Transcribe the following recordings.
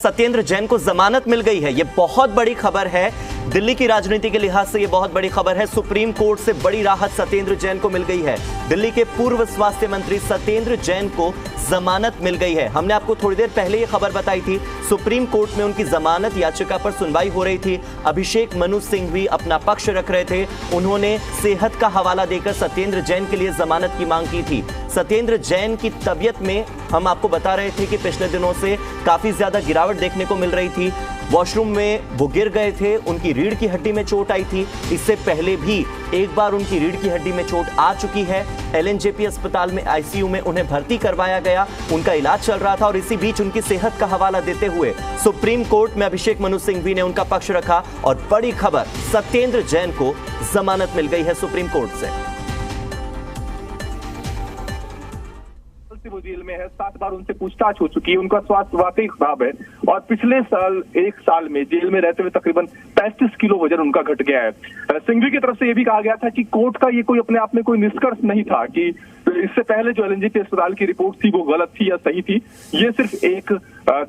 सत्येंद्र जैन को जमानत मिल गई है। यह बहुत बड़ी खबर है। दिल्ली की राजनीति के लिहाज से यह बहुत बड़ी खबर है। सुप्रीम कोर्ट से बड़ी राहत सत्येंद्र जैन को मिल गई है। दिल्ली के पूर्व स्वास्थ्य मंत्री सत्येंद्र जैन को जमानत मिल गई है। हमने आपको थोड़ी देर पहले यह खबर बताई थी। सुप्रीम कोर्ट में उनकी जमानत याचिका पर सुनवाई हो रही थी। अभिषेक मनु सिंघवी अपना पक्ष रख रहे थे। उन्होंने सेहत का हवाला देकर सत्येंद्र जैन के लिए जमानत की मांग की थी। सत्येंद्र जैन की तबीयत में हम आपको बता रहे थे कि पिछले दिनों से काफी ज्यादा गिरावट देखने को मिल रही थी। वॉशरूम में वो गिर गए थे, उनकी रीढ़ की हड्डी में चोट आई थी। इससे पहले भी एक बार उनकी रीढ़ की हड्डी में चोट आ चुकी है। एलएनजेपी अस्पताल में आईसीयू में उन्हें भर्ती करवाया गया, उनका इलाज चल रहा था और इसी बीच उनकी सेहत का हवाला देते हुए सुप्रीम कोर्ट में अभिषेक मनु सिंघवी ने उनका पक्ष रखा और बड़ी खबर, सत्येंद्र जैन को जमानत मिल गई है सुप्रीम कोर्ट से। वो जेल में है, 7 बार उनसे पूछताछ हो चुकी है, उनका स्वास्थ्य वाकई खराब है और पिछले साल 1 साल में जेल में रहते हुए तकरीबन 35 किलो वजन उनका घट गया है। सिंघवी की तरफ से यह भी कहा गया था कि कोर्ट का ये कोई अपने आप में कोई निष्कर्ष नहीं था कि इससे पहले जो एलएनजेपी अस्पताल की रिपोर्ट थी वो गलत थी या सही थी। ये सिर्फ एक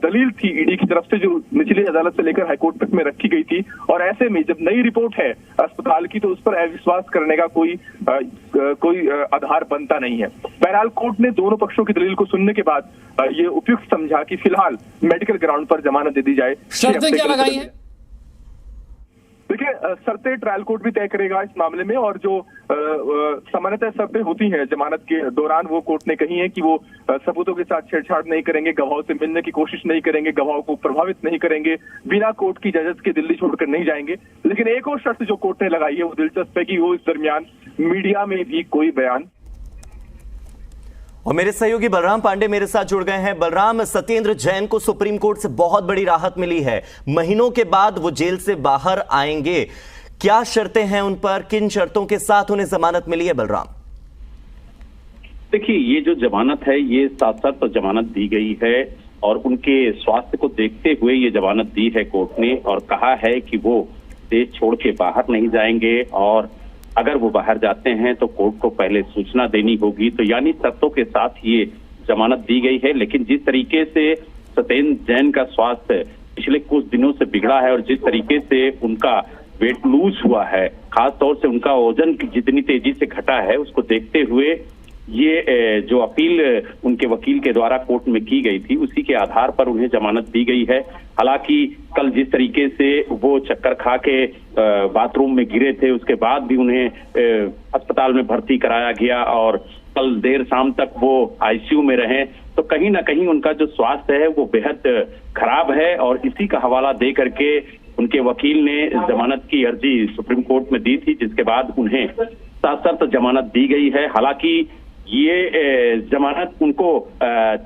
दलील थी ईडी की तरफ से जो निचली अदालत से लेकर हाईकोर्ट तक में रखी गई थी और ऐसे में जब नई रिपोर्ट है अस्पताल की तो उस पर अविश्वास करने का कोई आधार बनता नहीं है। बहरहाल कोर्ट ने दोनों पक्षों की दलील को सुनने के बाद ये उपयुक्त समझा कि फिलहाल मेडिकल ग्राउंड पर जमानत दे दी जाए। शर्तें क्या लगाई हैं? देखिए, शर्तें ट्रायल कोर्ट भी तय करेगा इस मामले में और जो सामान्यतः शर्तें होती हैं जमानत के दौरान वो कोर्ट ने कही है कि वो सबूतों के साथ छेड़छाड़ नहीं करेंगे, गवाहों से मिलने की कोशिश नहीं करेंगे, गवाहों को प्रभावित नहीं करेंगे, बिना कोर्ट की इजाजत के दिल्ली छोड़कर नहीं जाएंगे। लेकिन एक और शर्त जो कोर्ट ने लगाई है वो दिलचस्प है कि वो इस दरमियान मीडिया में भी कोई बयान। और मेरे सहयोगी बलराम पांडे मेरे साथ जुड़ गए हैं। बलराम, सत्येंद्र जैन को सुप्रीम कोर्ट से बहुत बड़ी राहत मिली है। महीनों के बाद वो जेल से बाहर आएंगे, क्या शर्तें हैं उन पर, किन शर्तों के साथ उन्हें जमानत मिली है? बलराम देखिए, ये जो जमानत है ये साथ-साथ जमानत दी गई है और उनके स्वास्थ्य को देखते हुए ये जमानत दी है कोर्ट ने और कहा है कि वो देश छोड़ के बाहर नहीं जाएंगे और अगर वो बाहर जाते हैं तो कोर्ट को पहले सूचना देनी होगी। तो यानी शर्तों के साथ ये जमानत दी गई है। लेकिन जिस तरीके से सत्येंद्र जैन का स्वास्थ्य पिछले कुछ दिनों से बिगड़ा है और जिस तरीके से उनका वेट लूज हुआ है, खासतौर से उनका वजन जितनी तेजी से घटा है, उसको देखते हुए ये जो अपील उनके वकील के द्वारा कोर्ट में की गई थी उसी के आधार पर उन्हें जमानत दी गई है। हालांकि कल जिस तरीके से वो चक्कर खा के बाथरूम में गिरे थे उसके बाद भी उन्हें अस्पताल में भर्ती कराया गया और कल देर शाम तक वो आईसीयू में रहे, तो कहीं ना कहीं उनका जो स्वास्थ्य है वो बेहद खराब है और इसी का हवाला दे करके उनके वकील ने जमानत की अर्जी सुप्रीम कोर्ट में दी थी, जिसके बाद उन्हें साथ-साथ जमानत दी गई है। हालांकि ये जमानत उनको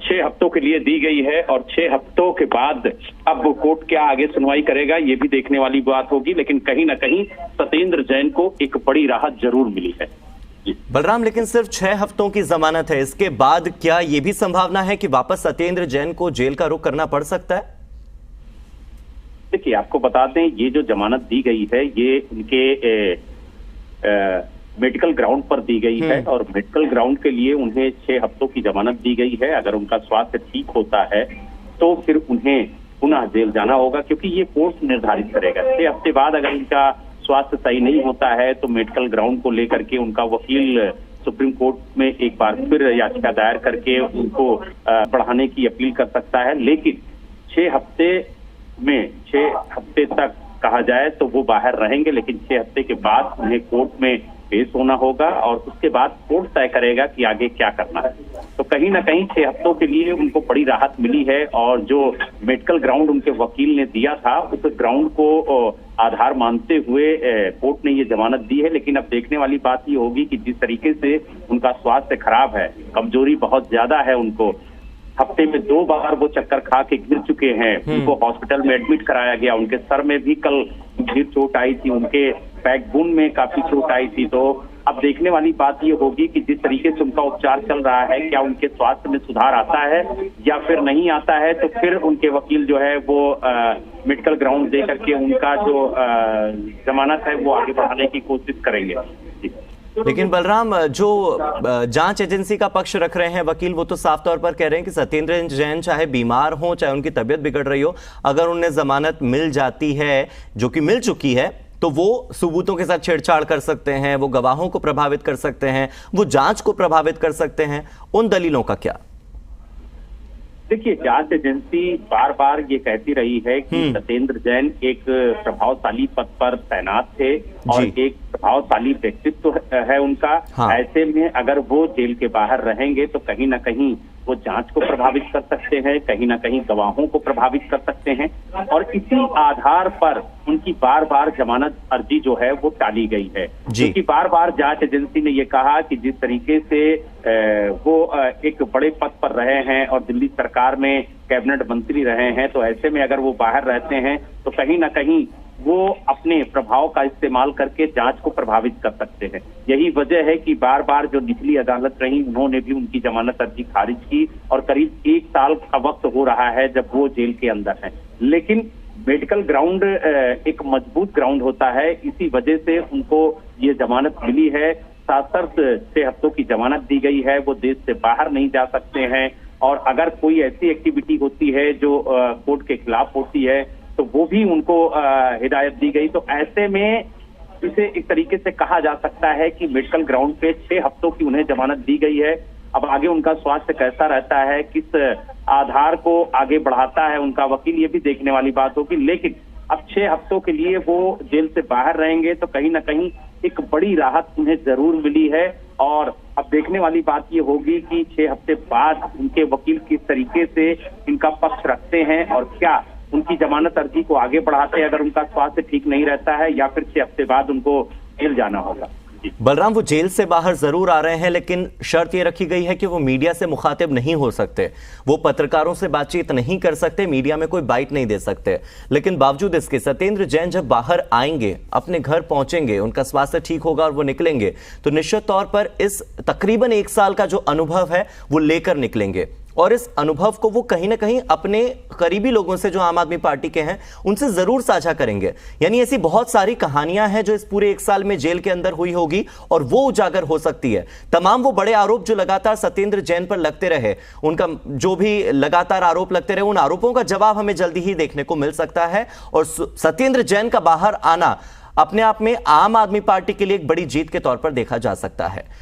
6 हफ्तों के लिए दी गई है और 6 हफ्तों के बाद अब कोर्ट क्या आगे सुनवाई करेगा ये भी देखने वाली बात होगी। लेकिन कहीं ना कहीं सत्येंद्र जैन को एक बड़ी राहत जरूर मिली है। बलराम, लेकिन सिर्फ 6 हफ्तों की जमानत है, इसके बाद क्या ये भी संभावना है कि वापस सत्येंद्र जैन को जेल का रुख करना पड़ सकता है? देखिए, आपको बता दें ये जो जमानत दी गई है ये उनके मेडिकल ग्राउंड पर दी गई है और मेडिकल ग्राउंड के लिए उन्हें 6 हफ्तों की जमानत दी गई है। अगर उनका स्वास्थ्य ठीक होता है तो फिर उन्हें पुनः जेल जाना होगा, क्योंकि ये कोर्ट निर्धारित करेगा। 6 हफ्ते बाद अगर उनका स्वास्थ्य सही नहीं होता है तो मेडिकल ग्राउंड को लेकर के उनका वकील सुप्रीम कोर्ट में एक बार फिर याचिका दायर करके उनको बढ़ाने की अपील कर सकता है। लेकिन 6 हफ्ते तक कहा जाए तो वो बाहर रहेंगे, लेकिन 6 हफ्ते के बाद उन्हें कोर्ट में पेश होना होगा और उसके बाद कोर्ट तय करेगा कि आगे क्या करना है। तो कहीं ना कहीं 6 हफ्तों के लिए उनको बड़ी राहत मिली है और जो मेडिकल ग्राउंड उनके वकील ने दिया था उस ग्राउंड को आधार मानते हुए कोर्ट ने ये जमानत दी है। लेकिन अब देखने वाली बात ये होगी कि जिस तरीके से उनका स्वास्थ्य खराब है, कमजोरी बहुत ज्यादा है, उनको हफ्ते में 2 बार वो चक्कर खा के गिर चुके हैं, उनको हॉस्पिटल में एडमिट कराया गया, उनके सर में भी कल गंभीर चोट आई थी, उनके बैकबोन में काफी चोट आई थी। तो अब देखने वाली बात ये होगी कि जिस तरीके से उनका उपचार चल रहा है क्या उनके स्वास्थ्य में सुधार आता है या फिर नहीं आता है। तो फिर उनके वकील जो है वो मेडिकल ग्राउंड दे करके उनका जो जमानत है वो आगे बढ़ाने की कोशिश करेंगे। लेकिन बलराम, जो जांच एजेंसी का पक्ष रख रहे हैं वकील, वो तो साफ तौर पर कह रहे हैं कि सत्येंद्र जैन चाहे बीमार हो, चाहे उनकी तबीयत बिगड़ रही हो, अगर उन्हें जमानत मिल जाती है, जो कि मिल चुकी है, तो वो सबूतों के साथ छेड़छाड़ कर सकते हैं, वो गवाहों को प्रभावित कर सकते हैं, वो जांच को प्रभावित कर सकते हैं। उन दलीलों का क्या? देखिए, जांच एजेंसी बार बार ये कहती रही है कि सत्येंद्र जैन एक प्रभावशाली पद पर तैनात थे और एक प्रभावशाली व्यक्तित्व है उनका। हाँ। ऐसे में अगर वो जेल के बाहर रहेंगे तो कहीं ना कहीं वो जांच को प्रभावित कर सकते हैं, कहीं ना कहीं गवाहों को प्रभावित कर सकते हैं, और इसी आधार पर उनकी बार बार जमानत अर्जी जो है वो टाली गई है। क्योंकि बार बार जांच एजेंसी ने ये कहा कि जिस तरीके से वो एक बड़े पद पर रहे हैं और दिल्ली सरकार में कैबिनेट मंत्री रहे हैं, तो ऐसे में अगर वो बाहर रहते हैं तो कहीं ना कहीं वो अपने प्रभाव का इस्तेमाल करके जांच को प्रभावित कर सकते हैं। यही वजह है कि बार बार जो निचली अदालत रही, उन्होंने भी उनकी जमानत अर्जी खारिज की और करीब 1 साल का वक्त हो रहा है जब वो जेल के अंदर हैं। लेकिन मेडिकल ग्राउंड एक मजबूत ग्राउंड होता है, इसी वजह से उनको ये जमानत मिली है। 6 हफ्तों की जमानत दी गई है, वो देश से बाहर नहीं जा सकते हैं, और अगर कोई ऐसी एक्टिविटी होती है जो कोर्ट के खिलाफ होती है तो वो भी उनको हिदायत दी गई। तो ऐसे में इसे एक तरीके से कहा जा सकता है कि मेडिकल ग्राउंड पे 6 हफ्तों की उन्हें जमानत दी गई है। अब आगे उनका स्वास्थ्य कैसा रहता है, किस आधार को आगे बढ़ाता है उनका वकील, ये भी देखने वाली बात होगी। लेकिन अब 6 हफ्तों के लिए वो जेल से बाहर रहेंगे तो कहीं ना कहीं एक बड़ी राहत उन्हें जरूर मिली है। और अब देखने वाली बात ये होगी कि 6 हफ्ते बाद उनके वकील किस तरीके से इनका पक्ष रखते हैं और क्या उनकी जमानत अर्जी को आगे बढ़ाते हैं अगर उनका स्वास्थ्य ठीक नहीं रहता है, या फिर 6 हफ्ते बाद उनको जेल जाना होगा। बलराम, वो जेल से बाहर जरूर आ रहे हैं, लेकिन शर्त ये रखी गई है कि वो मीडिया से मुखातिब नहीं हो सकते, वो पत्रकारों से बातचीत नहीं कर सकते, मीडिया में कोई बाइट नहीं दे सकते। लेकिन बावजूद इसके सत्येंद्र जैन जब बाहर आएंगे, अपने घर पहुंचेंगे, उनका स्वास्थ्य ठीक होगा और वो निकलेंगे, तो निश्चित तौर पर इस तकरीबन 1 साल का जो अनुभव है वो लेकर निकलेंगे, और इस अनुभव को वो कहीं ना कहीं अपने करीबी लोगों से, जो आम आदमी पार्टी के हैं, उनसे जरूर साझा करेंगे। यानी ऐसी बहुत सारी कहानियां हैं जो इस पूरे 1 साल में जेल के अंदर हुई होगी और वो उजागर हो सकती है। तमाम वो बड़े आरोप जो लगातार सत्येंद्र जैन पर लगते रहे, उनका जो भी लगातार आरोप लगते रहे, उन आरोपों का जवाब हमें जल्दी ही देखने को मिल सकता है। और सत्येंद्र जैन का बाहर आना अपने आप में आम आदमी पार्टी के लिए एक बड़ी जीत के तौर पर देखा जा सकता है।